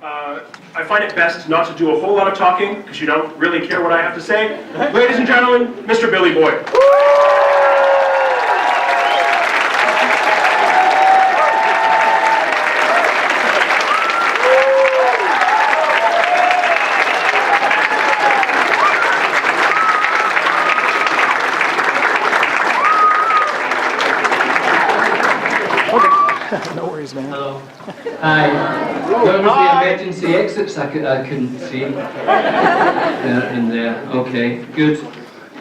I find it best not to do a whole lot of talking, because you don't really care what I have to say. Ladies and gentlemen, Mr. Billy Boyd. No worries, man. Hello. Hi. Where was the emergency exits? I couldn't see. There and there. Okay, good.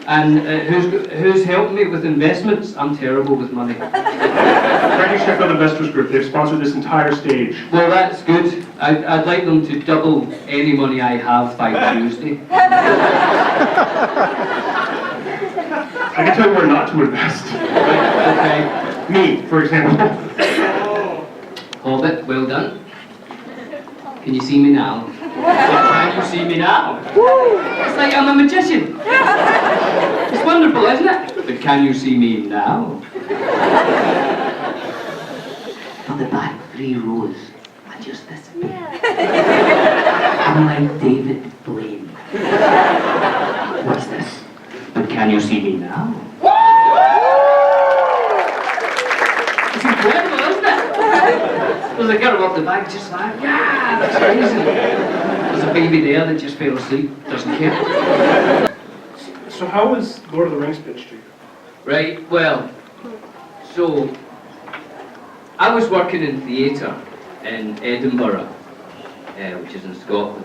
And who's helped me with investments? I'm terrible with money. Frankie Sheffield Investors Group, they've sponsored this entire stage. Well, that's good. I'd like them to double any money I have by Tuesday. I can tell you where not to invest. Right, okay. Me, for example. Hobbit, well done. Can you see me now? Can you see me now? It's like I'm a magician. It's wonderful, isn't it? But can you see me now? For the back 3 rows, I just disappear. I'm like David Blaine. What's this? But can you see me now? It's incredible, isn't it? There's a girl up the back just like, yeah, that's amazing. There's a baby there that just fell asleep, doesn't care. So how was Lord of the Rings pitched to you? Right, well, so I was working in theatre in Edinburgh, which is in Scotland.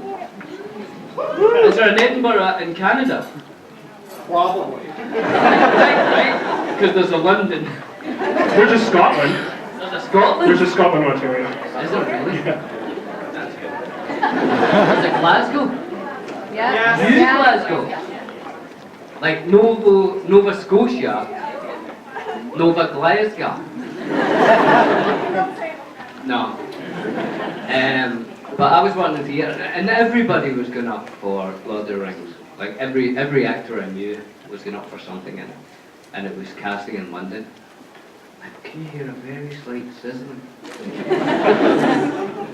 Is there an Edinburgh in Canada? Probably. Right, because there's a London. There's a Scotland. There's a Scotland? There's a Scotland, Ontario. Is there really? Yeah. That's good. Is it Glasgow? Yeah. Who's Glasgow? Like Nova Scotia? Nova Glasgow? No. But I was wanting in theatre, and everybody was going up for Lord of the Rings. Like every actor I knew was going up for something, and it was casting in London. Can you hear a very slight sizzling?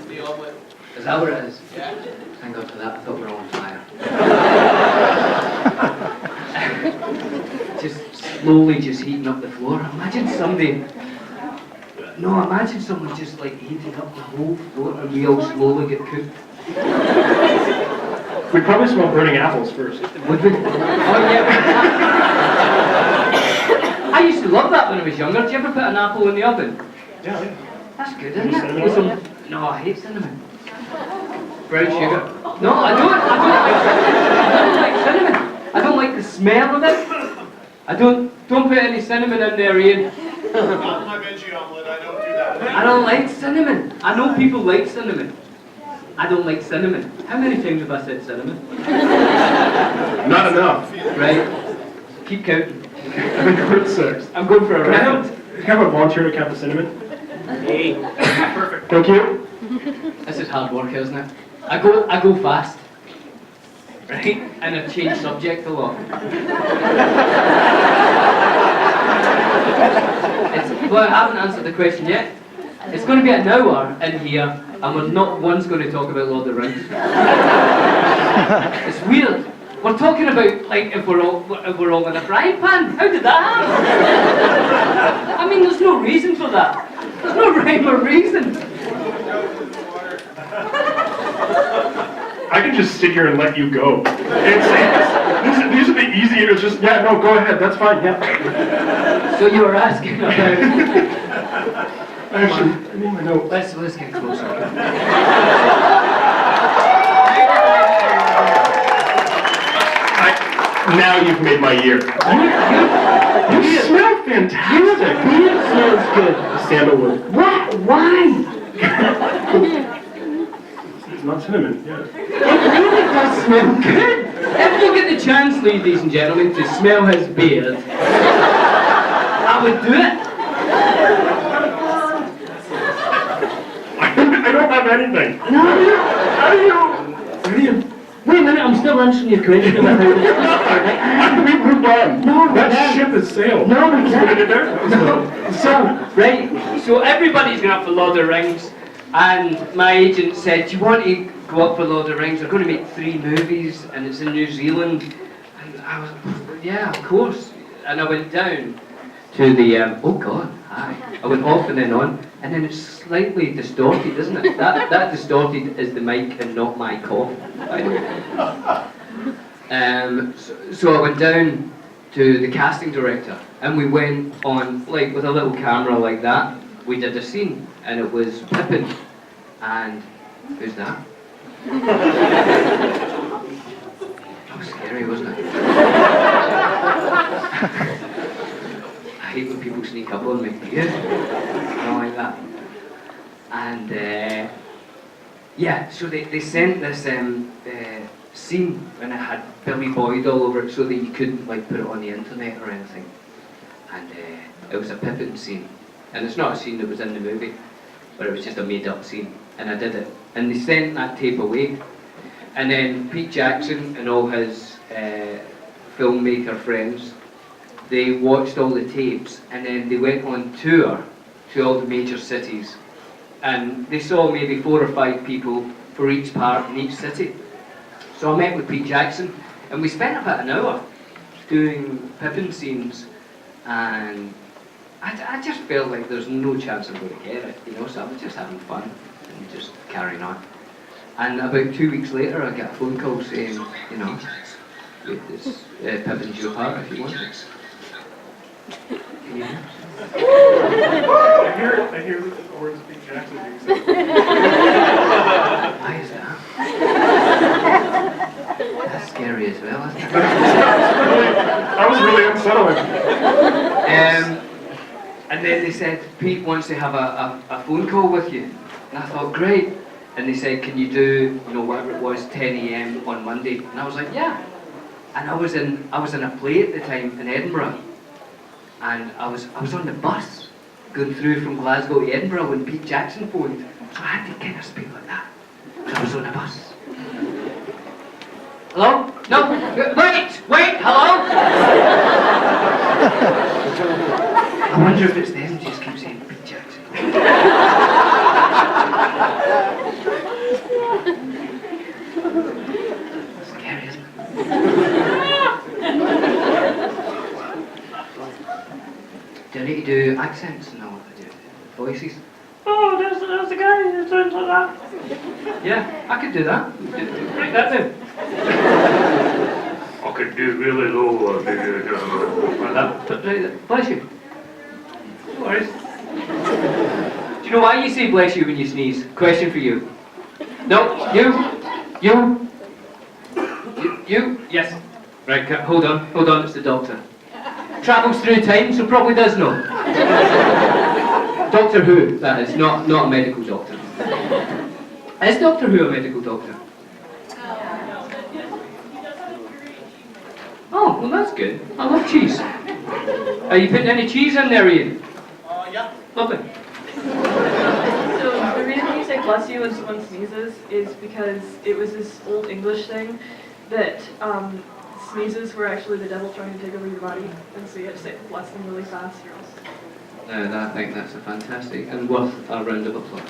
The omelet. Is that what it is? Yeah. Thank God for that, I thought we were on fire. Just slowly just heating up the floor. Imagine someone just like heating up the whole floor and we all slowly get cooked. We'd probably smell burning apples first. Would we? Oh yeah. I used to love that when I was younger. Did you ever put an apple in the oven? Yeah, yeah. That's good, isn't it? Cinnamon With oil? no, I hate cinnamon. Brown sugar. No, I don't like cinnamon. I don't like the smell of it. I don't put any cinnamon in there, Ian. Not my veggie omelet, I don't do that. I don't like cinnamon. I know people like cinnamon. I don't like cinnamon. How many times have I said cinnamon? Not enough. Right. Keep counting. I think we're at 6. I'm going for a Can I round. have a volunteer to count the cinnamon? Hey. Perfect. Thank you. This is hard work, isn't it? I go fast. Right? And I change subject a lot. Well, I haven't answered the question yet. It's going to be an hour in here, and we're not once going to talk about Lord of the Rings. It's weird. We're talking about like if we're all in a frying pan. How did that happen? I mean, there's no reason for that. There's no rhyme or reason. I can just sit here and let you go. These would be easy. It's just, yeah, no, go ahead. That's fine, yeah. So you were asking about... Actually, I need my notes. Let's get closer. Now you've made my year. You smell fantastic. Your beard smells good. Sandalwood. What? Why? It's not cinnamon, yeah. It really does smell good. If you get the chance, ladies and gentlemen, to smell his beard, I would do it. I don't have anything. No, How do you? wait a minute, I'm still answering your question about how We're done. No, we're that done. ship has sailed. No, we Let's can't. put it in there. So everybody's going up for Lord of the Rings. And my agent said, do you want to go up for Lord of the Rings? They're going to make 3 movies and it's in New Zealand. And I was, yeah, of course. And I went down to the, oh God, hi. I went off and then on. And then it's slightly distorted, isn't it? That distorted is the mic and not my cough, by the way. So I went down to the casting director and we went on, like with a little camera like that, we did a scene and it was Pippin and, who's that? That was scary, wasn't it? I hate when people sneak up on me. Yeah, I don't like that. And yeah, so they sent this scene and it had Billy Boyd all over it so that you couldn't like put it on the internet or anything. And it was a Pippin scene. And it's not a scene that was in the movie, but it was just a made-up scene. And I did it. And they sent that tape away. And then Pete Jackson and all his filmmaker friends, they watched all the tapes and then they went on tour to all the major cities. And they saw maybe 4 or 5 people for each part in each city. So I met with Pete Jackson and we spent about an hour doing Pippin scenes, and I just felt like there's no chance I'm going to get it, you know, so I was just having fun and just carrying on. And about 2 weeks later I got a phone call saying, you know, it's Pippin's your part if you want it. Yeah. I hear the words of Pete Jackson being said. Why is that? That's scary as well, isn't it? That was really unsettling. And then they said, Pete wants to have a phone call with you. And I thought, great. And they said, can you do, you know, whatever it was, 10 a.m. on Monday? And I was like, yeah. And I was in a play at the time in Edinburgh. And I was on the bus going through from Glasgow to Edinburgh when Pete Jackson phoned. So I had to kind of speak like that. I was on a bus. Hello? No? Wait, hello? I wonder if it's them who just keep saying Pete Jackson. Scary, isn't it? Do I need to do accents? No, I do. Voices? Oh, there's a guy who sounds like that. Yeah, I could do that. Break that down. I could do really low, like that. Right, bless you. No worries. Do you know why you say bless you when you sneeze? Question for you. No, you. Yes. Right, hold on, it's the doctor. Travels through time, so probably does know. Doctor Who, that is, not a medical doctor. Is Doctor Who a medical doctor? Oh, well that's good. I love cheese. Are you putting any cheese in there, Ian? Yeah. Lovely. So the reason you say bless you when someone sneezes is because it was this old English thing that sneezes were actually the devil trying to take over your body, and so you had to say bless them really fast or else. I think that's a fantastic and worth a round of applause.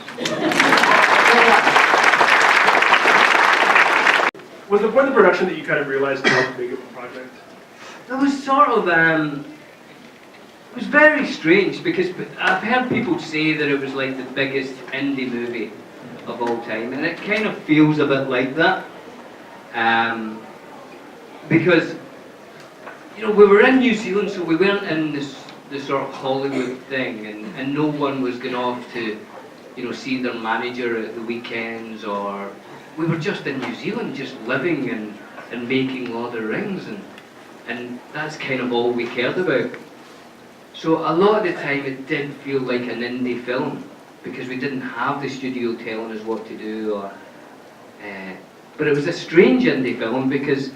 Was the point of the production that you kind of realized how big of a project? It was sort of, it was very strange because I've heard people say that it was like the biggest indie movie of all time, and it kind of feels a bit like that. Because, you know, we were in New Zealand, so we weren't in this sort of Hollywood thing, and no one was going off to, you know, see their manager at the weekends, or we were just in New Zealand, just living and making Lord of the Rings, and that's kind of all we cared about. So a lot of the time it did feel like an indie film, because we didn't have the studio telling us what to do, or, but it was a strange indie film because,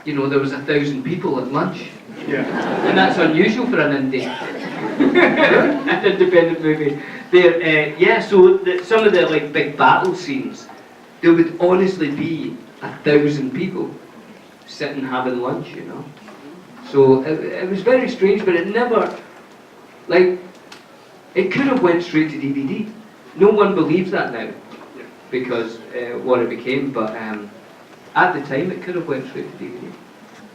you know, there was 1,000 people at lunch. Yeah. And that's unusual for an indie, an independent movie. So some of the like big battle scenes, there would honestly be 1,000 people sitting having lunch, you know. So it was very strange, but it never, like, it could have went straight to DVD. No one believes that now because what it became, but at the time it could have went straight to DVD.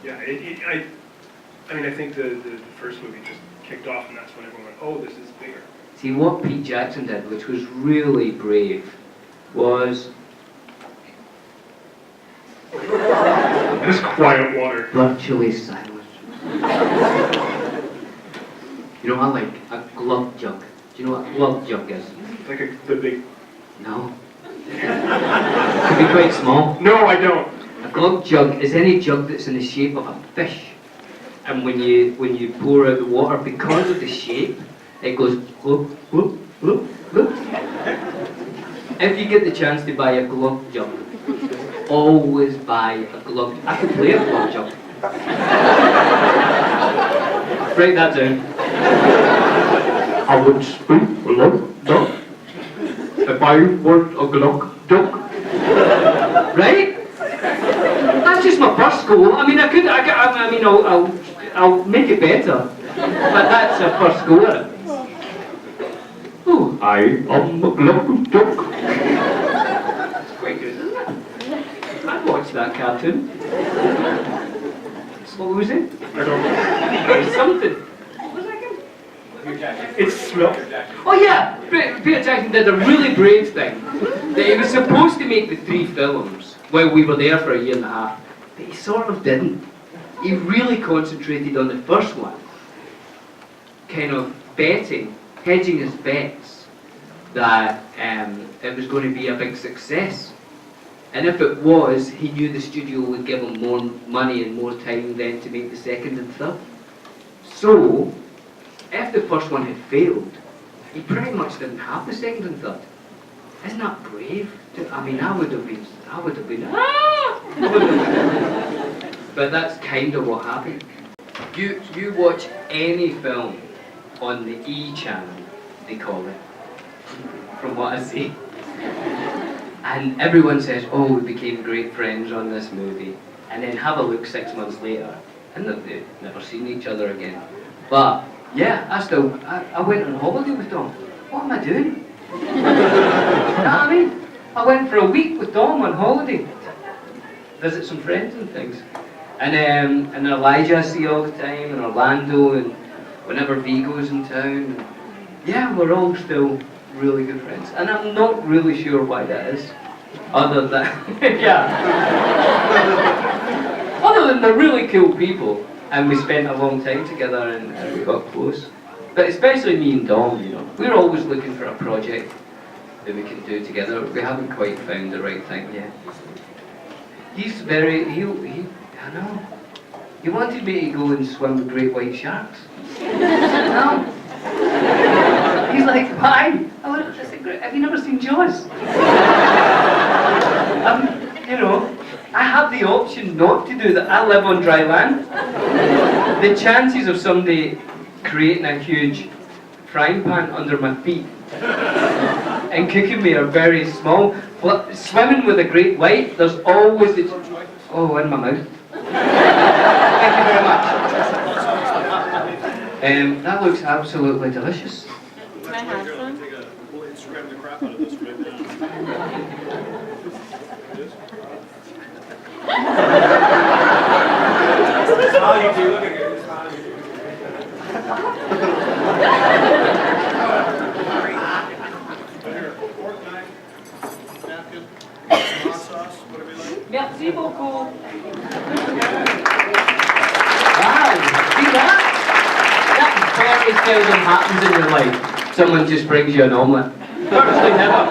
Yeah, I mean, I think the first movie just kicked off, and that's when everyone went, oh, this is bigger. See, what Pete Jackson did, which was really brave, was This quiet water. virtually silent. You know what, like a glove jug. Do you know what a glove jug is? Like the big... No. Could be quite small. No, I don't. A glove jug is any jug that's in the shape of a fish. And when you pour out the water, because of the shape, it goes whoop, whoop, whoop, whoop. If you get the chance to buy a glove jug, always buy a glove. I could play a glove jug. Write that down. I would speak a lot, no? If I were a glove jug. Right? That's just my first goal. I mean, I'll make it better. But that's a first goal, isn't it? Oh, I am a glove jug. that's quite good, isn't it? I watched that cartoon. What was it? I don't know. It was something. What was that again? It's smell. Oh yeah, Peter Jackson did a really brave thing. That he was supposed to make the 3 films while we were there for a year and a half, but he sort of didn't. He really concentrated on the first one, kind of betting, hedging his bets that it was going to be a big success. And if it was, he knew the studio would give him more money and more time then to make the second and third. So, if the first one had failed, he pretty much didn't have the second and third. Isn't that brave? I mean, I would have been, But that's kind of what happened. You watch any film on the E channel, they call it, from what I see. And everyone says, oh, we became great friends on this movie. And then have a look 6 months later, and they've never seen each other again. But, yeah, I went on holiday with Dom. What am I doing? You know what I mean? I went for a week with Dom on holiday. Visit some friends and things. And Elijah I see all the time, and Orlando, and whenever Vigo's in town. And yeah, we're all still really good friends. And I'm not really sure why that is. Other than, yeah. Other than they're really cool people, and we spent a long time together and we got close. But especially me and Dom, you know, we're always looking for a project that we can do together. We haven't quite found the right thing yet. He's very, I know. He wanted me to go and swim with great white sharks. No. He's like, why? I said, have you never seen Jaws? You know, I have the option not to do that. I live on dry land. The chances of somebody creating a huge frying pan under my feet and cooking me are very small. But swimming with a great white, there's always the... Oh, in my mouth. Thank you very much. That looks absolutely delicious. Can I have some? We'll Instagram the crap out of this right now. That's how you do. Look at it. That's how you do. Here, fork, knife, napkin, hot sauce, whatever you like. Merci beaucoup. Wow, see that? That very seldom happens in your life. Someone just brings you an omelette. Virtually never.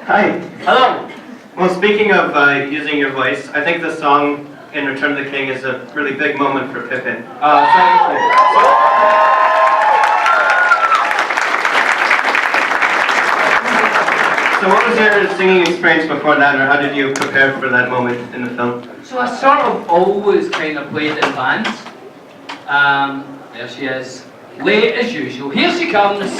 Hi. Hello. Well, speaking of using your voice, I think the song in Return of the King is a really big moment for Pippin. So what was your singing experience before that, or how did you prepare for that moment in the film? So I sort of always kind of played in bands. There she is. Late as usual. Here she comes.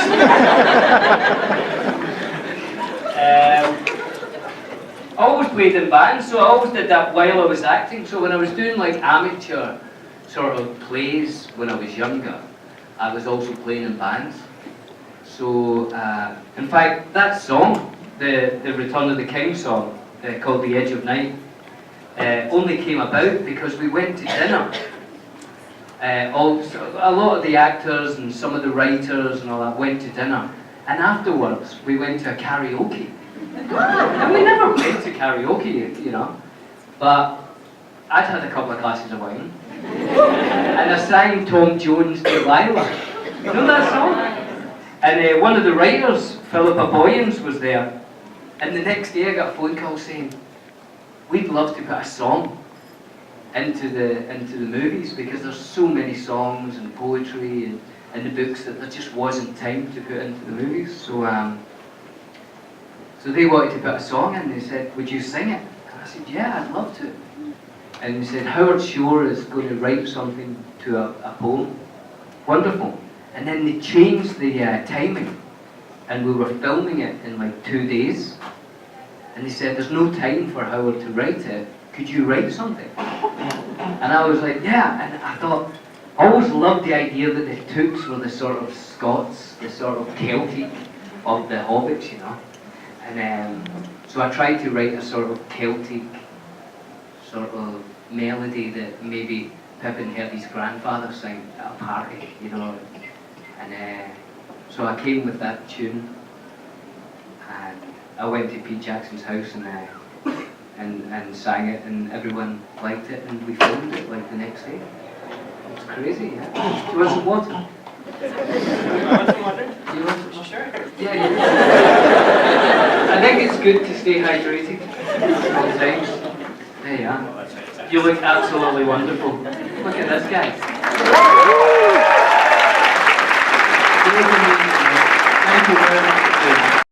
I always played in bands, so I always did that while I was acting. So when I was doing like amateur sort of plays when I was younger, I was also playing in bands. So, in fact, that song, the Return of the King song, called The Edge of Night, only came about because we went to dinner. A lot of the actors and some of the writers and all that went to dinner. And afterwards, we went to a karaoke. And we never went to karaoke, you know. But I'd had a couple of glasses of wine. And I sang Tom Jones' Delilah. You know that song? And one of the writers, Philippa Boyens, was there. And the next day I got a phone call saying, we'd love to put a song into the movies because there's so many songs and poetry and the books that there just wasn't time to put into the movies. So they wanted to put a song in. They said, would you sing it? And I said, yeah, I'd love to. And they said, Howard Shore is going to write something to a poem. Wonderful. And then they changed the timing. And we were filming it in like 2 days. And they said, there's no time for Howard to write it. Could you write something? And I was like, yeah. And I thought, I always loved the idea that the Tooks were the sort of Scots, the sort of Celtic of the Hobbits, you know. And so I tried to write a sort of Celtic sort of melody that maybe Pippin heard his grandfather sing at a party, you know. And so I came with that tune, and I went to Pete Jackson's house and sang it, and everyone liked it, and we filmed it like the next day. It's crazy, yeah. Do you want some water? Do you want some water? Sure. Yeah, yeah. I think it's good to stay hydrated at all times. There you are. You look absolutely wonderful. Look at this guy. Thank you very much.